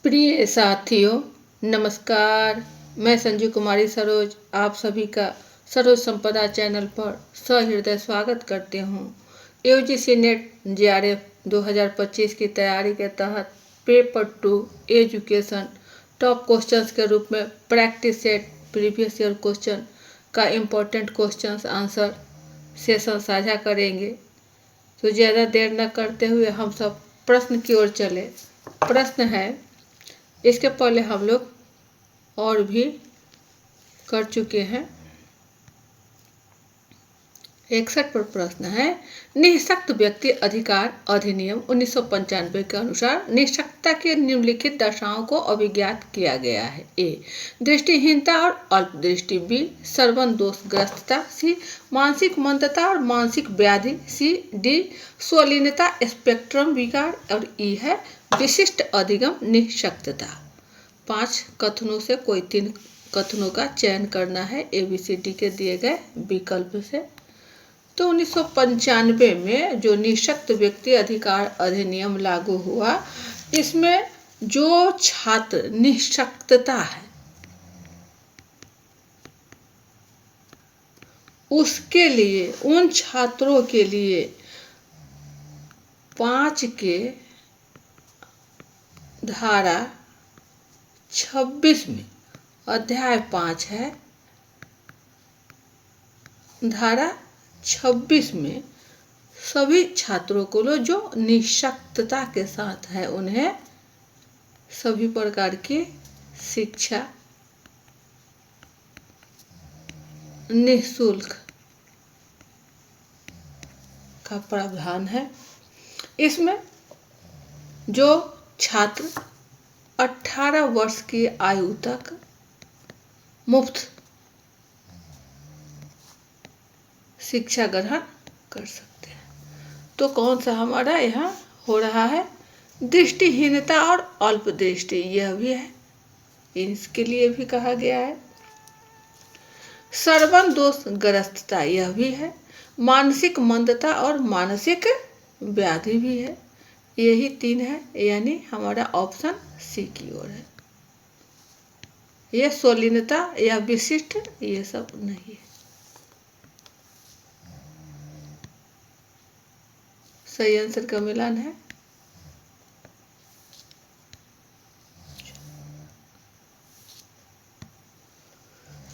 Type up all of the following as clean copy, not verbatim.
प्रिय साथियों, नमस्कार। मैं संजू कुमारी सरोज आप सभी का सरोज संपदा चैनल पर सहृदय स्वागत करती हूँ। यूजीसी नेट जेआरएफ 2025 की तैयारी के तहत पेपर 2 एजुकेशन टॉप क्वेश्चंस के रूप में practice set previous year question का इम्पोर्टेंट क्वेश्चंस आंसर सेशन साझा करेंगे। तो ज़्यादा देर न करते हुए हम सब प्रश्न की ओर चले। प्रश्न है, इसके पहले हम लोग और भी कर चुके हैं। 61 पर प्रश्न है, निःशक्त व्यक्ति अधिकार अधिनियम 1995 के अनुसार निःशक्तता की निम्नलिखित दशाओं को अभिज्ञात किया गया है। ए, दृष्टिहीनता और अल्पदृष्टि। बी, श्रवण दोषग्रस्तता। सी, मानसिक मंदता और मानसिक व्याधि। सी, डी, स्वलीनता स्पेक्ट्रम विकार। और ई है विशिष्ट अधिगम निःशक्तता। 5 कथनों से कोई 3 कथनों का चयन करना है ABCD के दिए गए विकल्प से। तो 1995 में जो निःशक्त व्यक्ति अधिकार अधिनियम लागू हुआ, इसमें जो छात्र निःशक्तता है उसके लिए, उन छात्रों के लिए 5 के धारा 26 में, अध्याय 5 है, धारा 26 में सभी छात्रों को जो निःशक्तता के साथ है उन्हें सभी प्रकार की शिक्षा निःशुल्क का प्रावधान है। इसमें जो छात्र 18 वर्ष की आयु तक मुफ्त शिक्षा ग्रहण कर सकते हैं। तो कौन सा हमारा यहाँ हो रहा है? दृष्टिहीनता और अल्पदृष्टि, यह भी है, इसके लिए भी कहा गया है। श्रवण दोषग्रस्तता, यह भी है। मानसिक मंदता और मानसिक व्याधि भी है। यही 3 है, यानी हमारा ऑप्शन सी की ओर है। यह स्वलीनता या विशिष्ट, ये सब नहीं है। सही आंसर का मिलान है।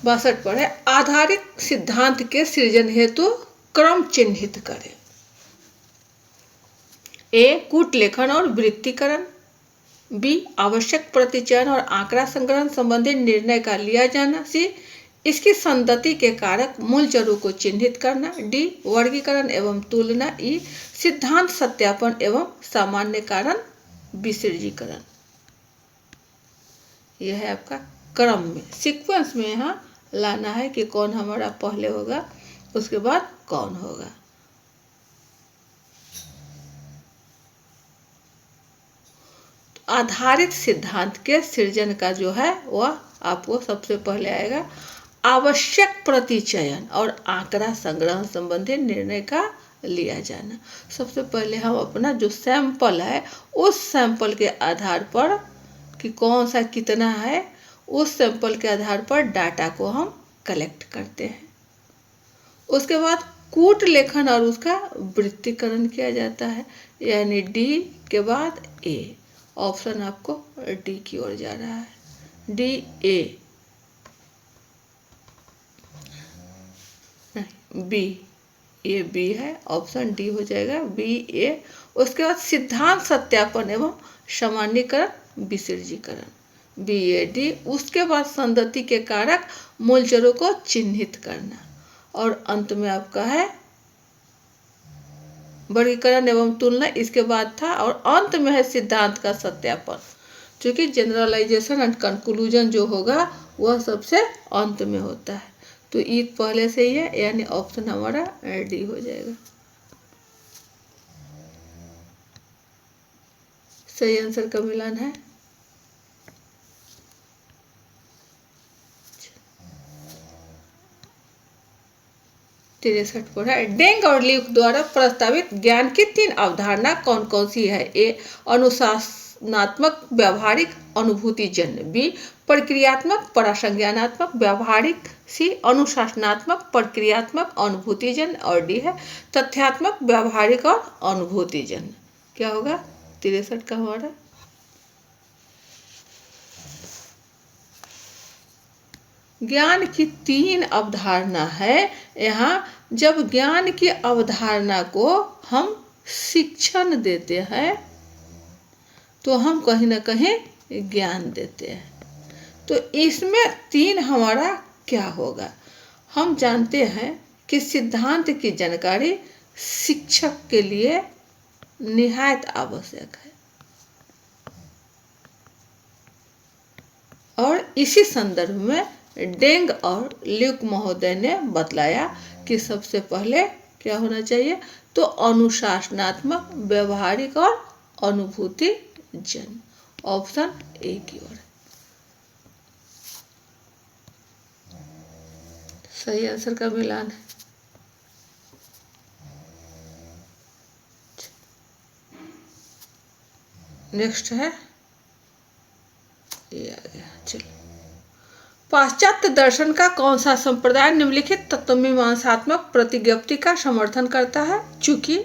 बासठ पर है, आधारित सिद्धांत के सृजन हेतु क्रम चिन्हित करें। ए, कूट लेखन और वृत्तीकरण। बी, आवश्यक प्रतिचयन और आंकड़ा संग्रहण संबंधी निर्णय का लिया जाना। सी, इसकी संगति के कारक मूल जड़ों को चिन्हित करना। डी, वर्गीकरण एवं तुलना। ई, सिद्धांत सत्यापन एवं सामान्य कारण विसर्जीकरण। यह है आपका क्रम में, सीक्वेंस में यहाँ लाना है कि कौन हमारा पहले होगा, उसके बाद कौन होगा। आधारित सिद्धांत के सृजन का जो है वह आपको सबसे पहले आएगा आवश्यक प्रतिचयन और आंकड़ा संग्रहण संबंधी निर्णय का लिया जाना। सबसे पहले हम अपना जो सैंपल है उस सैंपल के आधार पर कि कौन सा कितना है, उस सैंपल के आधार पर डाटा को हम कलेक्ट करते हैं। उसके बाद कूट लेखन और उसका वृत्तीकरण किया जाता है, यानी डी के बाद ए। ऑप्शन आपको डी की ओर जा रहा है, डी ए, बी, ये बी है, ऑप्शन डी हो जाएगा, बी ए। उसके बाद सिद्धांत सत्यापन एवं सामान्यीकरण विसर्जीकरण, बी ए डी। उसके बाद संगति के कारक मूल जड़ों को चिन्हित करना, और अंत में आपका है वर्गीकरण एवं तुलना, इसके बाद था, और अंत में है सिद्धांत का सत्यापन, क्योंकि जनरलाइजेशन एंड कंक्लूजन जो होगा वह सबसे अंत में होता है। तो ई पहले से ही है, यानी ऑप्शन हमारा डी हो जाएगा। सही आंसर का मिलान है। तिरसठ पर है, डेंग और ल्यूक द्वारा प्रस्तावित ज्ञान की 3 अवधारणा कौन कौन सी है? ए, अनुशासनात्मक व्यवहारिक अनुभूतिजन्य, बी प्रक्रियात्मक परासंज्ञानात्मक व्यवहारिक, सी अनुशासनात्मक प्रक्रियात्मक अनुभूतिजन्य और डी है तथ्यात्मक व्यवहारिक और अनुभूतिजन्य। क्या होगा 63 का हमारा? ज्ञान की 3 अवधारणा है। यहाँ जब ज्ञान की अवधारणा को हम शिक्षण देते हैं तो हम कहीं ना कहीं ज्ञान देते हैं। तो इसमें 3 हमारा क्या होगा? हम जानते हैं कि सिद्धांत की जानकारी शिक्षक के लिए निहायत आवश्यक है और इसी संदर्भ में डेंग और ल्यूक महोदय ने बतलाया कि सबसे पहले क्या होना चाहिए? तो अनुशासनात्मक व्यवहारिक और अनुभूति जन। ऑप्शन ए की ओर सही आंसर का मिलान है। नेक्स्ट है ये आ गया। चलो, पाश्चात्य दर्शन का कौन सा संप्रदाय निम्नलिखित तत्वमीमांसात्मक प्रतिज्ञप्ति का समर्थन करता है? चूंकि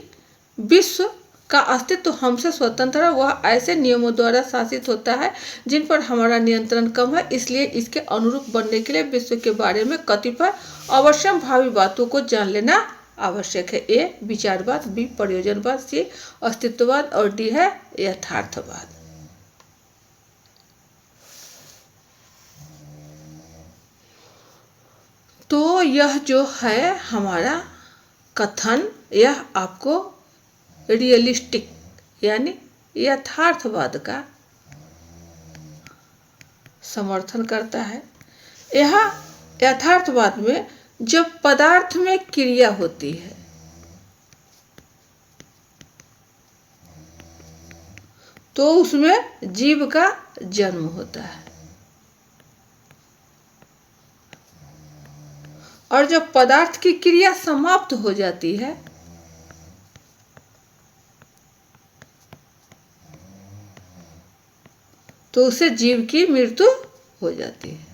विश्व का अस्तित्व हमसे स्वतंत्र है, वह ऐसे नियमों द्वारा शासित होता है जिन पर हमारा नियंत्रण कम है, इसलिए इसके अनुरूप बनने के लिए विश्व के बारे में कतिपय अवश्यम भावी बातों को जान लेना आवश्यक है। ए विचारवाद, बी प्रयोजनवाद, सी अस्तित्ववाद और डी है यथार्थवाद। तो यह जो है हमारा कथन, यह आपको रियलिस्टिक यानी यथार्थवाद का समर्थन करता है। यह यथार्थवाद में जब पदार्थ में क्रिया होती है तो उसमें जीव का जन्म होता है और जब पदार्थ की क्रिया समाप्त हो जाती है तो उसे जीव की मृत्यु हो जाती है।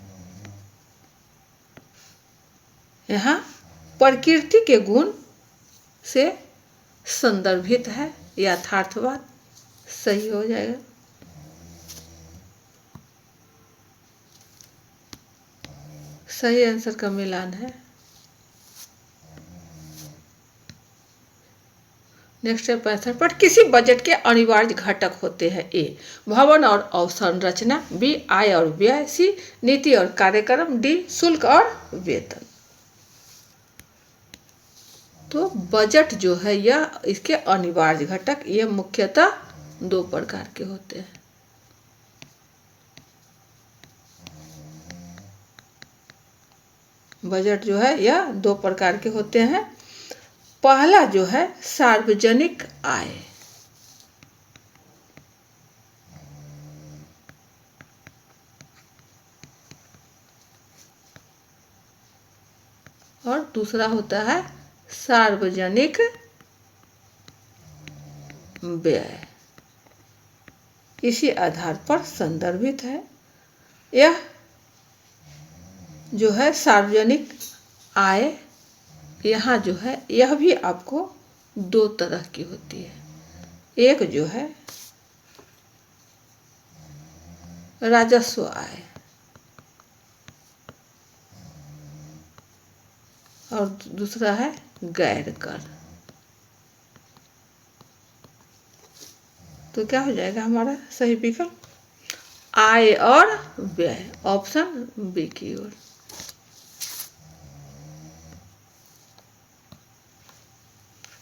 यहाँ प्रकृति के गुण से संदर्भित है यथार्थवाद। सही हो जाएगा। सही आंसर का मिलान है। नेक्स्ट है 65 पर किसी बजट के अनिवार्य घटक होते हैं? ए भवन और अवसंरचना, बी आय और व्यय, सी नीति और कार्यक्रम, डी शुल्क और वेतन। तो बजट जो है यह इसके अनिवार्य घटक, ये मुख्यतः 2 प्रकार के होते हैं। बजट जो है यह 2 प्रकार के होते हैं। पहला जो है सार्वजनिक आय, और दूसरा होता है सार्वजनिक व्यय। इसी आधार पर संदर्भित है। यह जो है सार्वजनिक आय, यहाँ जो है यह भी आपको 2 तरह की होती है। एक जो है राजस्व आय और दूसरा है गैर कर। तो क्या हो जाएगा हमारा सही विकल्प? आय और व्यय। ऑप्शन बी की ओर।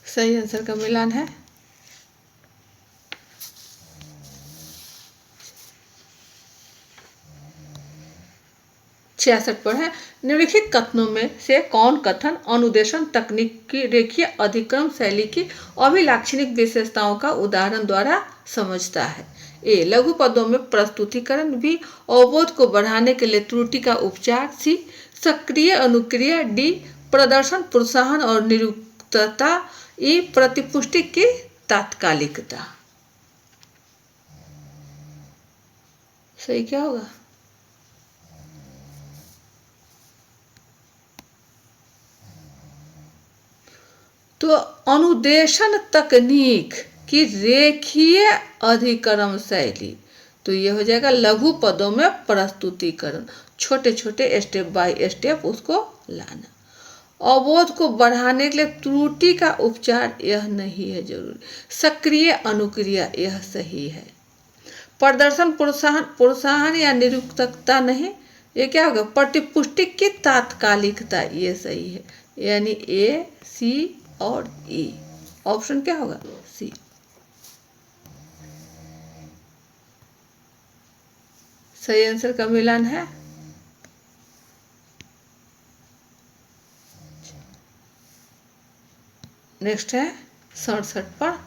सही आंसर का मिलान है। छियासठ पर है निम्नलिखित कथनों में से कौन कथन अनुदेशन तकनीक की रेखीय अधिक्रम शैली की अभिलाक्षणिक विशेषताओं का उदाहरण द्वारा समझता है? ए लघु पदों में प्रस्तुतिकरण, बी अवबोध को बढ़ाने के लिए त्रुटि का उपचार, सी सक्रिय अनुक्रिया, डी प्रदर्शन प्रोत्साहन और निरुक्तता, ई प्रतिपुष्टि की तात्कालिकता। सही क्या होगा? तो अनुदेशन तकनीक की रेखीय अधिकरण शैली, तो ये हो जाएगा लघु पदों में प्रस्तुतिकरण, छोटे छोटे स्टेप बाय स्टेप उसको लाना। अवबोध को बढ़ाने के लिए त्रुटि का उपचार यह नहीं है जरूरी, सक्रिय अनुक्रिया यह सही है। प्रदर्शन प्रोत्साहन प्रोत्साहन या निरुक्तकता नहीं, ये क्या होगा? प्रतिपुष्टि की तात्कालिकता ये सही है, यानी ए सी और ई। ऑप्शन क्या होगा? सी। सही आंसर का मिलान है। नेक्स्ट है 67 पर,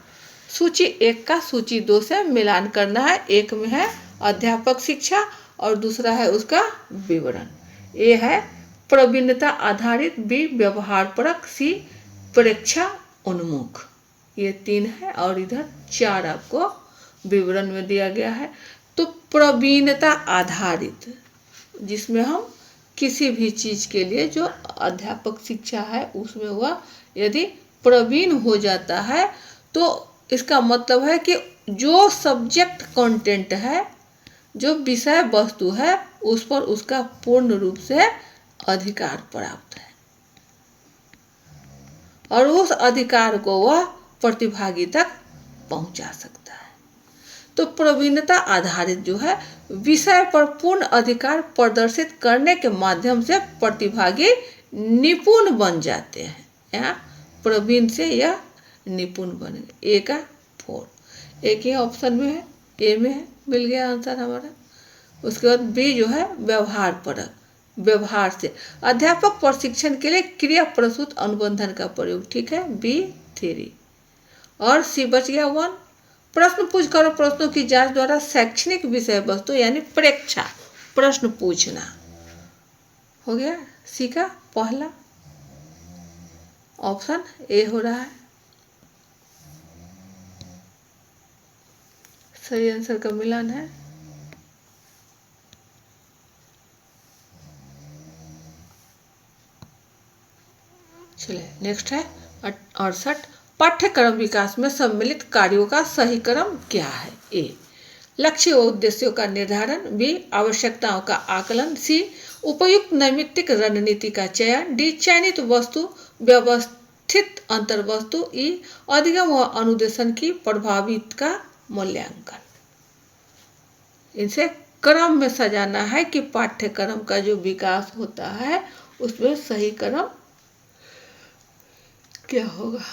सूची 1 का सूची 2 से मिलान करना है। एक में है अध्यापक शिक्षा और दूसरा है उसका विवरण। ए है प्रवीणता आधारित, बी व्यवहारपरक, सी परीक्षा उन्मुख। ये 3 है और इधर 4 आपको विवरण में दिया गया है। तो प्रवीणता आधारित, जिसमें हम किसी भी चीज के लिए जो अध्यापक शिक्षा है उसमें हुआ यदि प्रवीण हो जाता है तो इसका मतलब है कि जो सब्जेक्ट कंटेंट है, जो विषय वस्तु है, उस पर उसका पूर्ण रूप से अधिकार प्राप्त है और उस अधिकार को वह प्रतिभागी तक पहुंचा सकता है। तो प्रवीणता आधारित जो है, विषय पर पूर्ण अधिकार प्रदर्शित करने के माध्यम से प्रतिभागी निपुण बन जाते हैं। यहाँ प्रवीण से यह निपुण बनेंगे। ए का 4, एक ही ऑप्शन में है, ए में है, मिल गया आंसर हमारा। उसके बाद बी जो है व्यवहार परक, व्यवहार से अध्यापक प्रशिक्षण के लिए क्रिया प्रसूत अनुबंधन का प्रयोग, ठीक है, बी 3। और सी बच गया 1, प्रश्न पूछ कर प्रश्नों की जांच द्वारा शैक्षणिक विषय वस्तु यानी परीक्षा प्रश्न पूछना, हो गया सी का पहला ऑप्शन ए हो रहा है। सही आंसर का मिलान है। चलिए नेक्स्ट है 68, पाठ्यक्रम विकास में सम्मिलित कार्यों का सही क्रम क्या है? ए लक्ष्य व उद्देश्यों का निर्धारण, बी आवश्यकताओं का आकलन, सी उपयुक्त नैमित्तिक रणनीति का चयन, डी चयनित वस्तु व्यवस्थित अंतर्वस्तु, ई अधिगम व अनुदेशन की प्रभावित का मूल्यांकन। इनसे क्रम में सजाना है कि पाठ्यक्रम का जो विकास होता है उसमें सही क्रम क्या होगा।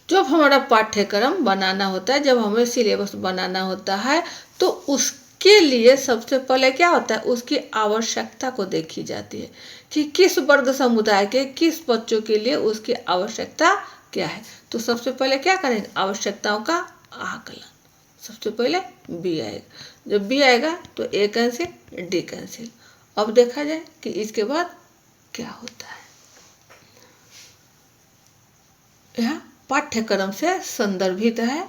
जब हमारा पाठ्यक्रम बनाना होता है, जब हमें सिलेबस बनाना होता है, तो उसके लिए सबसे पहले क्या होता है, उसकी आवश्यकता को देखी जाती है कि किस वर्ग समुदाय के किस बच्चों के लिए उसकी आवश्यकता क्या है। तो सबसे पहले क्या करेंगे, आवश्यकताओं का आकलन। सबसे पहले बी आएगा, जब बी आएगा तो ए कैंसिल, डी कैंसिल। अब देखा जाए कि इसके बाद क्या होता है। यह पाठ्यक्रम से संदर्भित है।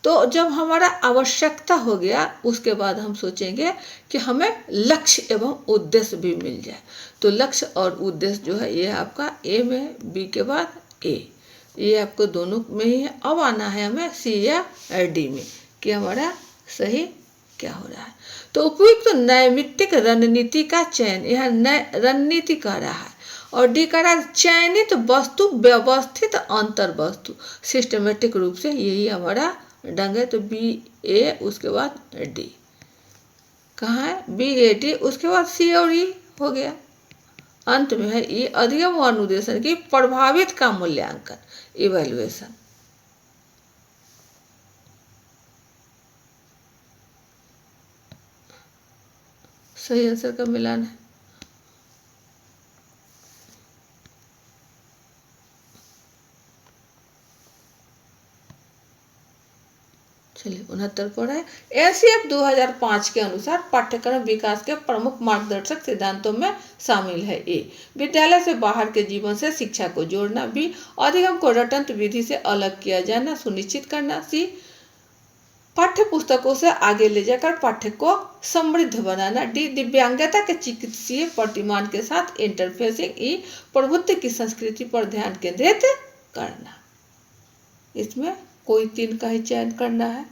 तो जब हमारा आवश्यकता हो गया, उसके बाद हम सोचेंगे कि हमें लक्ष्य एवं उद्देश्य भी मिल जाए। तो लक्ष्य और उद्देश्य जो है ये आपका ए में, बी के बाद ए, ये आपको दोनों में ही है। अब आना है हमें सी या डी में कि हमारा सही क्या हो रहा है। तो उपयुक्त नैमित्तिक रणनीति का चयन, यह रणनीति कह रहा है, और डी का चयनित वस्तु व्यवस्थित अंतर वस्तु, सिस्टमेटिक रूप से, यही हमारा ढंग है। तो बी ए, उसके बाद डी, कहाँ है बी ए डी, उसके बाद सी और ई हो गया। अंत में है ई अधिगम व अनुदेशन की प्रभावित का मूल्यांकन, इवैल्यूएशन। सही आंसर का मिलान है। चलिए 69 पर है, एनसीएफ 2005 के अनुसार पाठ्यक्रम विकास के प्रमुख मार्गदर्शक सिद्धांतों में शामिल है। ए विद्यालय से बाहर के जीवन से शिक्षा को जोड़ना, बी अधिगम को रटंत विधि से अलग किया जाना सुनिश्चित करना, सी पाठ्य पुस्तकों से आगे ले जाकर पाठ्य को समृद्ध बनाना। डी, दिव्यांगता के चिकित्सीय प्रतिमान के साथ इंटरफेसिंग। ई, प्रभुत्व की संस्कृति पर ध्यान केंद्रित करना। इसमें कोई 3 का ही चयन करना है।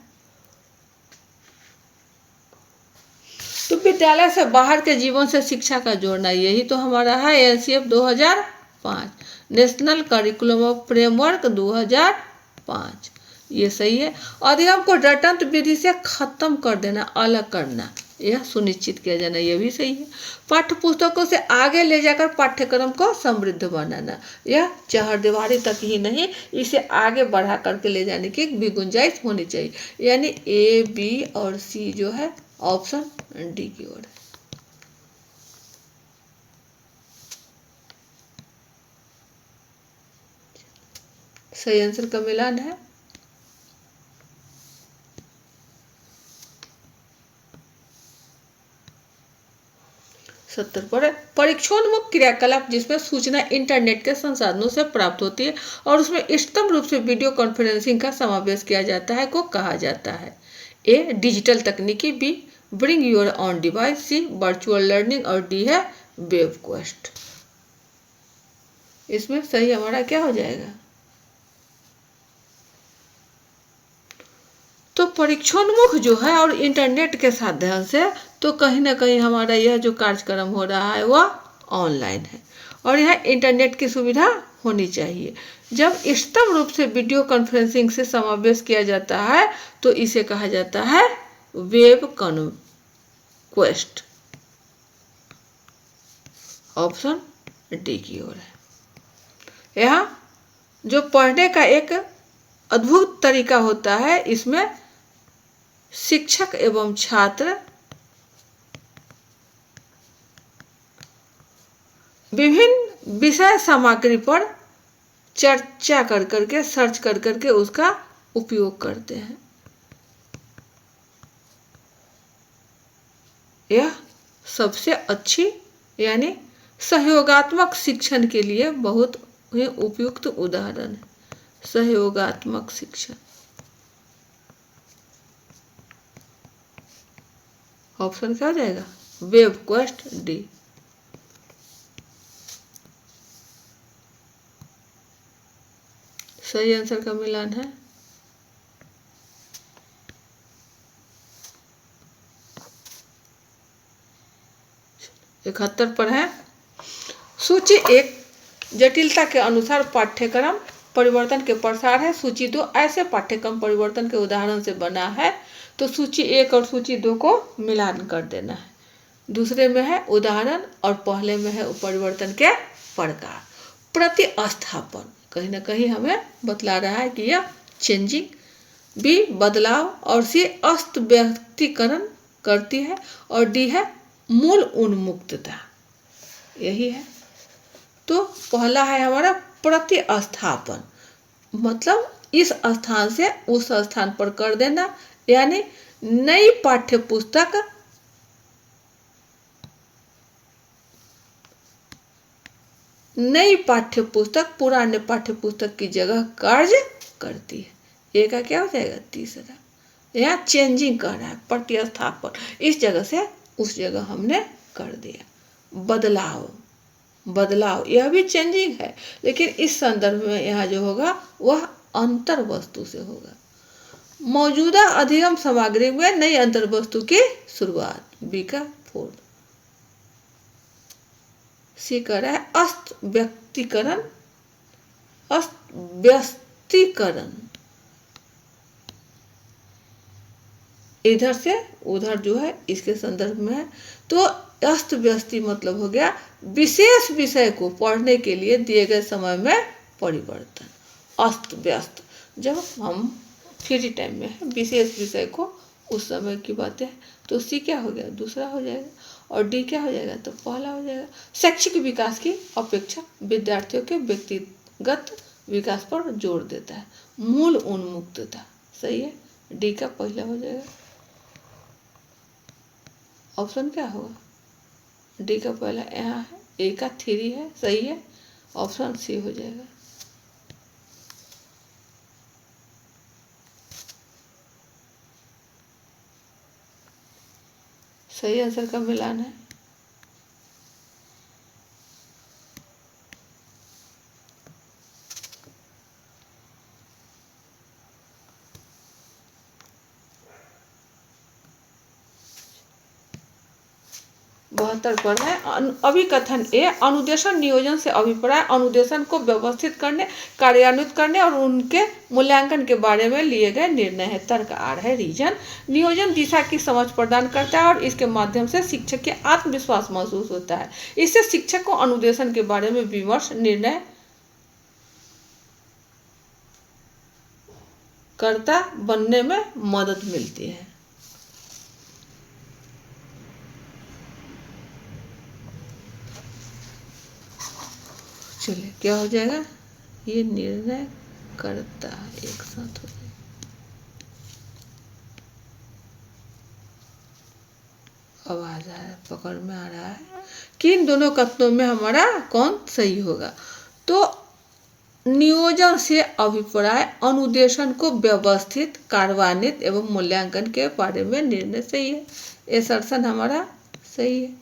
तो विद्यालय से बाहर के जीवन से शिक्षा का जोड़ना, यही तो हमारा है NCF 2005, national curriculum of framework 2005, ये सही है। अधिगम को रटंत विधि से खत्म कर देना, अलग करना, यह सुनिश्चित किया जाना, यह भी सही है। पाठ्य पुस्तकों से आगे ले जाकर पाठ्यक्रम को समृद्ध बनाना, यह चहारदीवारी तक ही नहीं, इसे आगे बढ़ा करके ले जाने की भी गुंजाइश होनी चाहिए। यानी ए, बी और सी जो है ऑप्शन डी की ओर है। सही आंसर का मिलान है। सत्तर पर परीक्षणोन्मुख क्रियाकलाप जिसमें सूचना इंटरनेट के संसाधनों से प्राप्त होती है और उसमें इष्टतम रूप से वीडियो कॉन्फ्रेंसिंग का समावेश किया जाता है को कहा जाता है। ए, डिजिटल तकनीकी। B, bring your own device. C, virtual learning. और डी है वेब क्वेस्ट। इसमें सही हमारा क्या हो जाएगा? तो परीक्षणोन्मुख जो है और इंटरनेट के साधन से तो कहीं ना कहीं हमारा यह जो कार्यक्रम हो रहा है वह ऑनलाइन है और यह इंटरनेट की सुविधा होनी चाहिए। जब इष्टतम रूप से वीडियो कॉन्फ्रेंसिंग से समावेश किया जाता है तो इसे कहा जाता है वेब कॉन्क्वेस्ट। ऑप्शन डी की ओर है। यहाँ जो पढ़ने का एक अद्भुत तरीका होता है, इसमें शिक्षक एवं छात्र विभिन्न विषय सामग्री पर चर्चा कर करके सर्च कर करके उसका उपयोग करते हैं। यह सबसे अच्छी यानी सहयोगात्मक शिक्षण के लिए बहुत ही उपयुक्त उदाहरण है। सहयोगात्मक शिक्षण। ऑप्शन क्या हो जाएगा? Web quest D. सही आंसर का मिलान है। इकहत्तर पर है। सूची 1 जटिलता के अनुसार पाठ्यक्रम परिवर्तन के प्रसार है। सूची 2 ऐसे पाठ्यक्रम परिवर्तन के उदाहरण से बना है। तो सूची 1 और सूची 2 को मिलान कर देना है। दूसरे में है उदाहरण और पहले में है परिवर्तन के प्रकार। प्रतिस्थापन कहीं ना कहीं हमें बतला रहा है कि यह चेंजिंग। बी, बदलाव। और सी, अस्त व्यक्तिकरण करती है। और डी है मूल उन्मुक्तता। यही है। तो पहला है हमारा प्रतिस्थापन, मतलब इस स्थान से उस स्थान पर कर देना, यानी नई पाठ्य पुस्तक पुराने पाठ्य पुस्तक की जगह कार्य करती है। ये का क्या हो जाएगा? तीसरा। यहाँ चेंजिंग कर रहा है, प्रतिस्थापन, इस जगह से उस जगह हमने कर दिया। बदलाव यह भी चेंजिंग है, लेकिन इस संदर्भ में यहाँ जो होगा वह अंतर वस्तु से होगा। मौजूदा अधिगम सामग्री में नई अंतर वस्तु की शुरुआत। बी का 4। सी कर रहा है अस्त व्यक्तिकरण। इधर से उधर जो है इसके संदर्भ में है। तो अस्त व्यस्ती मतलब हो गया विशेष विषय को पढ़ने के लिए दिए गए समय में परिवर्तन। अस्त व्यस्त जब हम फ्री टाइम में है, विशेष विषय को उस समय की बातें हैं। तो सी क्या हो गया? दूसरा हो जाएगा। और डी क्या हो जाएगा? तो पहला हो जाएगा। शैक्षिक विकास की अपेक्षा विद्यार्थियों के व्यक्तिगत विकास पर जोर देता है। मूल उन्मुक्तता। सही है। डी का पहला हो जाएगा। ऑप्शन क्या होगा? डी का पहला यहाँ है, ए का 3 है। सही है। ऑप्शन सी हो जाएगा। सही आंसर का मिलान है। बहत्तर पर है अभिकथन ए, अनुदेशन नियोजन से अभिप्राय अनुदेशन को व्यवस्थित करने, कार्यान्वित करने और उनके मूल्यांकन के बारे में लिए गए निर्णय है। तर्क आर है रीजन, नियोजन दिशा की समझ प्रदान करता है और इसके माध्यम से शिक्षक के आत्मविश्वास महसूस होता है। इससे शिक्षक को अनुदेशन के बारे में विमर्श निर्णय कर्ता बनने में मदद मिलती है। चलिए क्या हो जाएगा, ये निर्णय करता एक साथ हो जाएगा। आवाज आ रहा है, पकड़ में आ रहा है कि इन दोनों कथनों में हमारा कौन सही होगा। तो नियोजन से अभिप्राय अनुदेशन को व्यवस्थित, कार्यान्वित एवं मूल्यांकन के बारे में निर्णय सही है। एसर्शन हमारा सही है।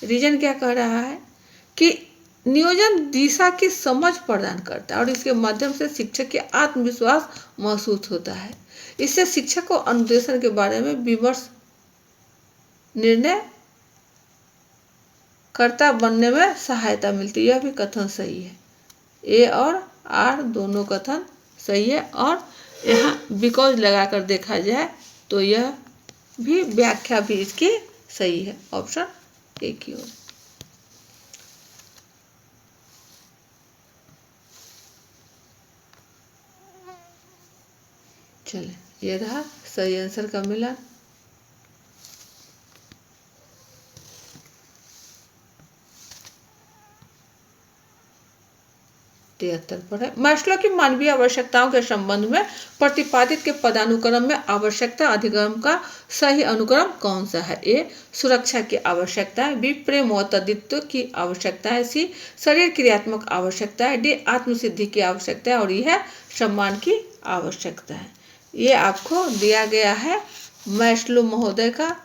रीजन क्या कह रहा है कि नियोजन दिशा की समझ प्रदान करता है और इसके माध्यम से शिक्षक के आत्मविश्वास महसूस होता है। इससे शिक्षक को अनुदेशन के बारे में विमर्श निर्णय कर्ता बनने में सहायता मिलती है। यह भी कथन सही है। ए और आर दोनों कथन सही है और यहाँ बिकॉज लगाकर देखा जाए तो यह भी व्याख्या भी इसकी सही है। ऑप्शन ए की ओर। चले ये रहा सही आंसर का मिलान। पर है मास्लो की मानवीय आवश्यकताओं के संबंध में प्रतिपादित के पदानुक्रम में आवश्यकता अधिगम का सही अनुक्रम कौन सा है। ए, सुरक्षा की आवश्यकता है। बी, प्रेम व तदित्व की आवश्यकता है। सी, शरीर क्रियात्मक आवश्यकता है। डी, आत्मसिद्धि की आवश्यकता है और यह सम्मान की आवश्यकता है। ये आपको दिया गया है मास्लो महोदय का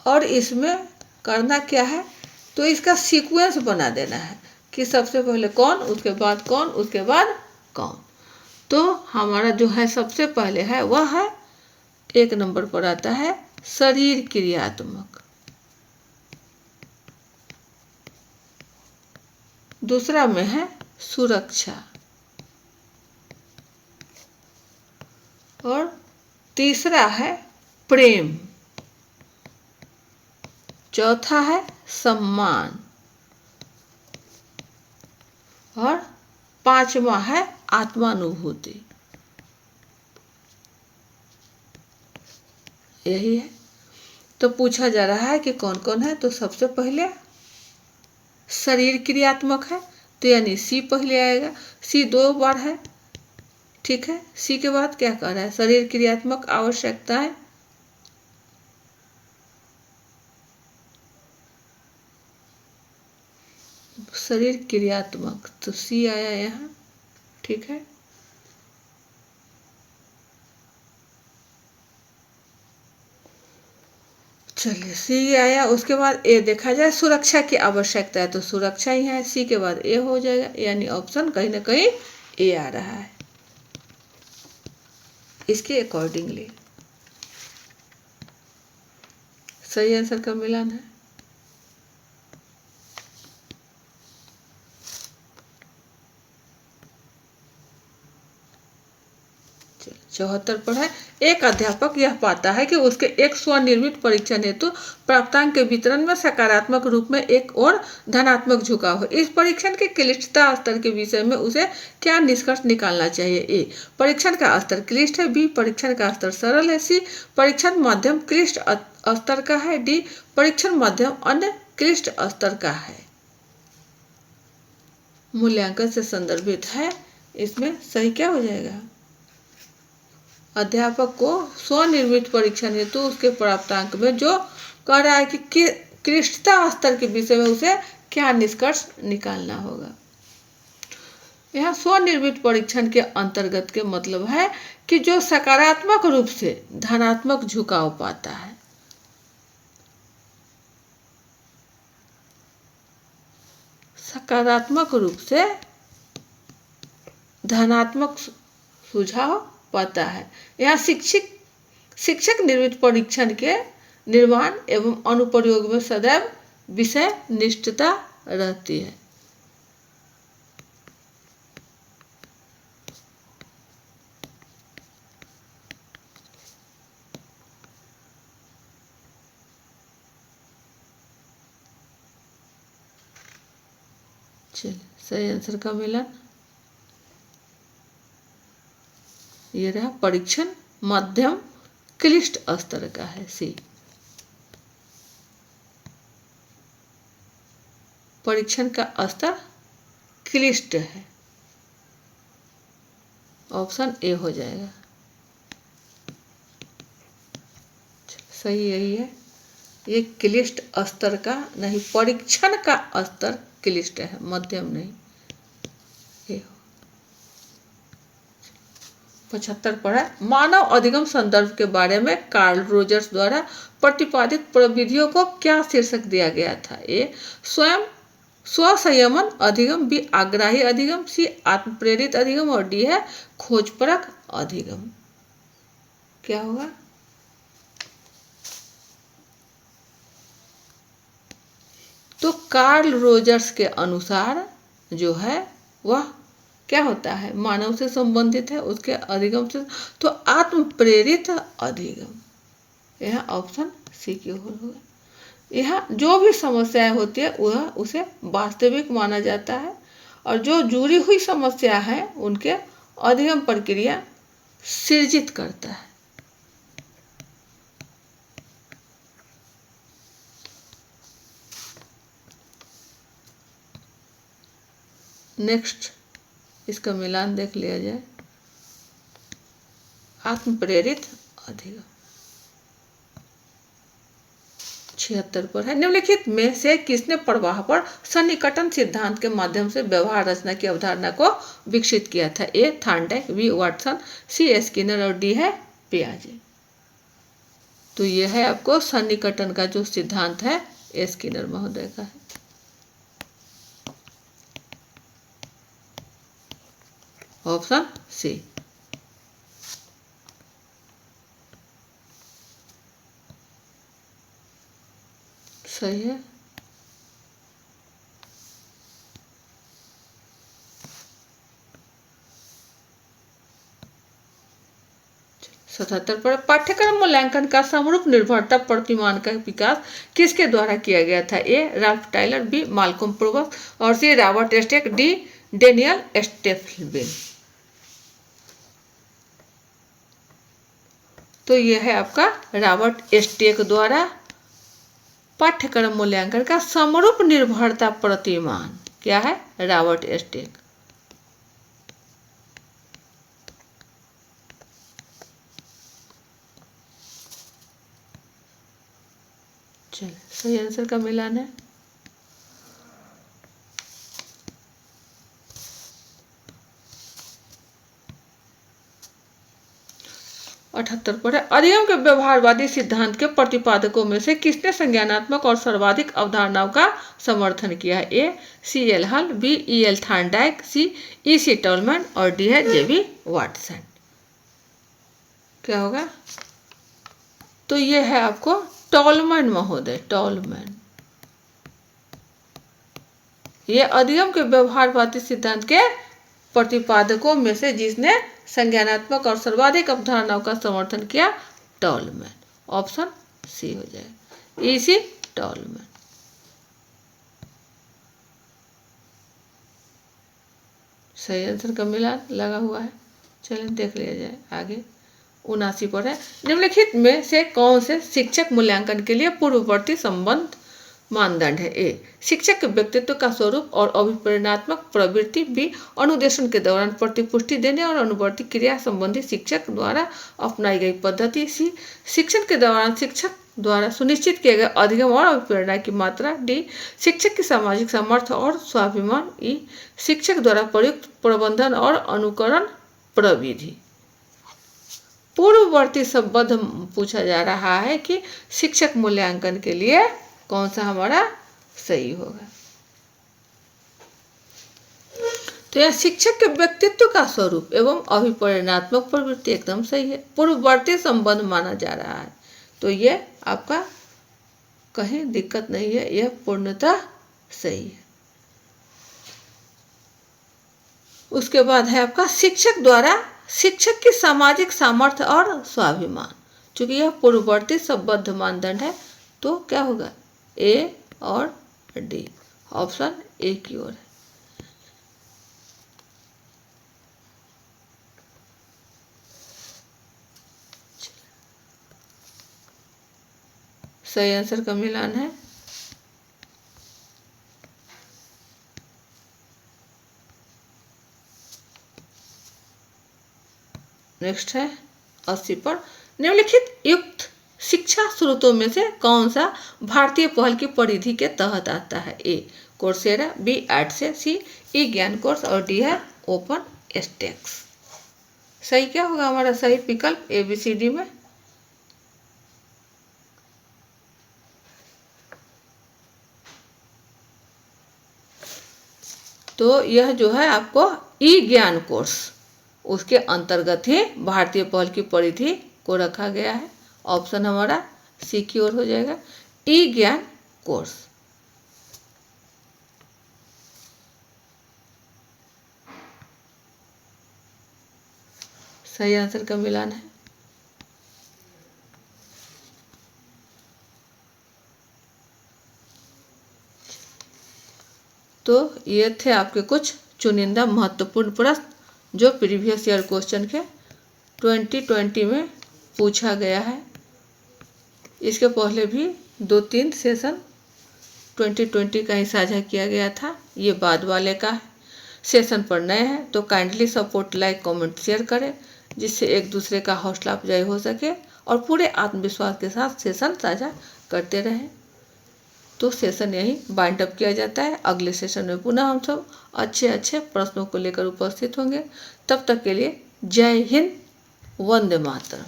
और इसमें करना क्या है, तो इसका सीक्वेंस बना देना है कि सबसे पहले कौन, उसके बाद कौन, उसके बाद कौन। तो हमारा जो है सबसे पहले है वह है 1 नंबर पर आता है शरीर क्रियात्मक, दूसरा में है सुरक्षा और तीसरा है प्रेम, चौथा है सम्मान और 5वां है आत्मानुभूति। यही है। तो पूछा जा रहा है कि कौन कौन है, तो सबसे पहले शरीर क्रियात्मक है तो यानी सी पहले आएगा। सी 2 बार है, ठीक है। सी के बाद क्या कह रहा है, शरीर क्रियात्मक आवश्यकताएं, शरीर क्रियात्मक तो सी आया यहाँ, ठीक है। चलिए सी आया। उसके बाद ए देखा जाए सुरक्षा की आवश्यकता है तो सुरक्षा ही है। सी के बाद ए हो जाएगा, यानी ऑप्शन कहीं ना कहीं ए आ रहा है इसके अकॉर्डिंगली। सही आंसर का मिलान है। चलिए 74 पर है एक अध्यापक यह पाता है कि उसके एक स्वनिर्मित परीक्षण हेतु प्राप्तांक के वितरण में सकारात्मक रूप में एक और धनात्मक झुकाव है। इस परीक्षण के क्लिष्टता स्तर के विषय में उसे क्या निष्कर्ष निकालना चाहिए। ए, परीक्षण का स्तर क्लिष्ट है। बी, परीक्षण का स्तर सरल है। सी, परीक्षण मध्यम क्लिष्ट स्तर का है। डी, परीक्षण मध्यम अन्य क्लिष्ट स्तर का है। मूल्यांकन से संदर्भित है। इसमें सही क्या हो जाएगा, अध्यापक को स्वनिर्मित परीक्षण हेतु उसके प्राप्तांक में जो कह रहा है कि क्लिष्टता स्तर के विषय में उसे क्या निष्कर्ष निकालना होगा। यहाँ स्वनिर्मित परीक्षण के अंतर्गत के मतलब है कि जो सकारात्मक रूप से धनात्मक झुकाव पाता है। सकारात्मक रूप से धनात्मक सुझाव पाता है। यहाँ शिक्षक निर्मित परीक्षण के निर्माण एवं अनुप्रयोग में सदैव विषय निष्ठता रहती है। चलिए सही आंसर का मिलन ये रहा। परीक्षण मध्यम क्लिष्ट स्तर का है, सी। परीक्षण का स्तर क्लिष्ट है, ऑप्शन ए हो जाएगा। सही यही है, ये क्लिष्ट स्तर का नहीं, परीक्षण का स्तर क्लिष्ट है, मध्यम नहीं। ये 75 पर है, मानव अधिगम संदर्भ के बारे में कार्ल रोजर्स द्वारा प्रतिपादित प्रविधियों को क्या शीर्षक दिया गया था? ए स्वसंयमन अधिगम, बी आग्राही अधिगम, सी आत्मप्रेरित अधिगम और डी है खोजपरक अधिगम। क्या होगा? तो कार्ल रोजर्स के अनुसार जो है वह क्या होता है, मानव से संबंधित है, उसके अधिगम से, तो आत्म प्रेरित अधिगम। यह ऑप्शन सी की ओर होगा। यह जो भी समस्याएं होती है वह उसे वास्तविक माना जाता है और जो जुड़ी हुई समस्या है उनके अधिगम प्रक्रिया सृजित करता है। नेक्स्ट इसका मिलान देख लिया जाए। आत्म प्रेरित अधिगम 76 पर है, निम्नलिखित में से किसने प्रवाह पर सन्निकटन सिद्धांत के माध्यम से व्यवहार रचना की अवधारणा को विकसित किया था? ए थार्नडाइक, बी वाटसन, सी स्किनर और डी है पियाजे। तो यह है आपको सन्निकटन का जो सिद्धांत है स्किनर महोदय का है। Option C. सही है। सतहत्तर पर पाठ्यक्रम मूल्यांकन का समरूप निर्भरता प्रतिमान का विकास किसके द्वारा किया गया था? A Ralph Tyler, B Malcolm Provus और C Robert Stake, D Daniel Stufflebeam. तो यह है आपका रॉबर्ट स्टेक द्वारा पाठ्यक्रम मूल्यांकन का समरूप निर्भरता प्रतिमान। क्या है? Robert Stake. चलिए सही आंसर का मिलान है। अठहत्तर पर है, अधिगम के व्यवहारवादी सिद्धांत के प्रतिपादकों में से किसने संज्ञानात्मक और सर्वाधिक अवधारणाओं का समर्थन किया है? ए सी एल हल, बी ई एल थार्नडाइक, सी ई सी टॉलमैन और डी है जे बी वाटसन। क्या होगा? तो ये है आपको टॉलमैन महोदय, टॉलमैन। ये अधिगम के व्यवहारवादी सिद्धांत के प्रतिपादकों में से जिसने संज्ञानात्मक और सर्वाधिक अवधारणाओं का समर्थन किया, टॉलमैन। ऑप्शन सी हो जाएगा, ई सी टॉलमैन। सही आंसर का मिलान लगा हुआ है। चलिए देख लिया जाए आगे। 79 पर है, निम्नलिखित में से कौन से शिक्षक मूल्यांकन के लिए पूर्ववर्ती संबंध मानदंड है? ए शिक्षक के व्यक्तित्व का स्वरूप और अभिप्रेरणात्मक प्रवृत्ति, बी अनुदेशन के दौरान प्रतिपुष्टि देने और अनुवर्ती क्रिया संबंधी शिक्षक द्वारा अपनाई गई पद्धति, सी शिक्षण के दौरान शिक्षक द्वारा सुनिश्चित किए गए अधिगम और अभिप्रेरणा की मात्रा। डी, शिक्षक की सामाजिक सामर्थ्य और स्वाभिमान। ई, शिक्षक द्वारा प्रयुक्त प्रबंधन और अनुकरण प्रविधि। पूर्ववर्ती संबंध पूछा जा रहा है कि शिक्षक मूल्यांकन के लिए कौन सा हमारा सही होगा। तो यह शिक्षक के व्यक्तित्व का स्वरूप एवं अभिप्रेरणात्मक प्रवृत्ति एकदम सही है, पूर्ववर्ती संबंध माना जा रहा है, तो ये आपका कहीं दिक्कत नहीं है, यह पूर्णतः सही है। उसके बाद है आपका शिक्षक द्वारा शिक्षक की सामाजिक सामर्थ्य और स्वाभिमान। चूंकि यह पूर्ववर्ती संबद्ध मानदंड है तो क्या होगा, ए और डी, ऑप्शन ए की ओर है। सही आंसर का मिलान है। नेक्स्ट है 80 पर, निम्नलिखित युक्त शिक्षा स्रोतों में से कौन सा भारतीय पहल की परिधि के तहत आता है। ए, कोर्सेरा, बी, एडसेस, सी, ई, ज्ञान कोर्स और डी है ओपन स्टैक्स। सही क्या होगा हमारा सही विकल्प ए, बी, सी, डी में। तो यह जो है आपको ई ज्ञान कोर्स, उसके अंतर्गत ही भारतीय पहल की परिधि को रखा गया है। ऑप्शन हमारा सी की ओर हो जाएगा, ई ज्ञान कोर्स। सही आंसर का मिलान है। तो ये थे आपके कुछ चुनिंदा महत्वपूर्ण प्रश्न जो प्रीवियस ईयर क्वेश्चन के 2020 में पूछा गया है। इसके पहले भी 2-3 सेशन 2020 का ही साझा किया गया था, ये बाद वाले का है। सेशन पर नए हैं तो kindly support, like, comment, share करें, जिससे एक दूसरे का हौसला अफजाई हो सके और पूरे आत्मविश्वास के साथ सेशन साझा करते रहें। तो सेशन यही बाइंड अप किया जाता है। अगले सेशन में पुनः हम सब अच्छे अच्छे प्रश्नों को लेकर उपस्थित होंगे। तब तक के लिए जय हिंद, वंदे मातरम।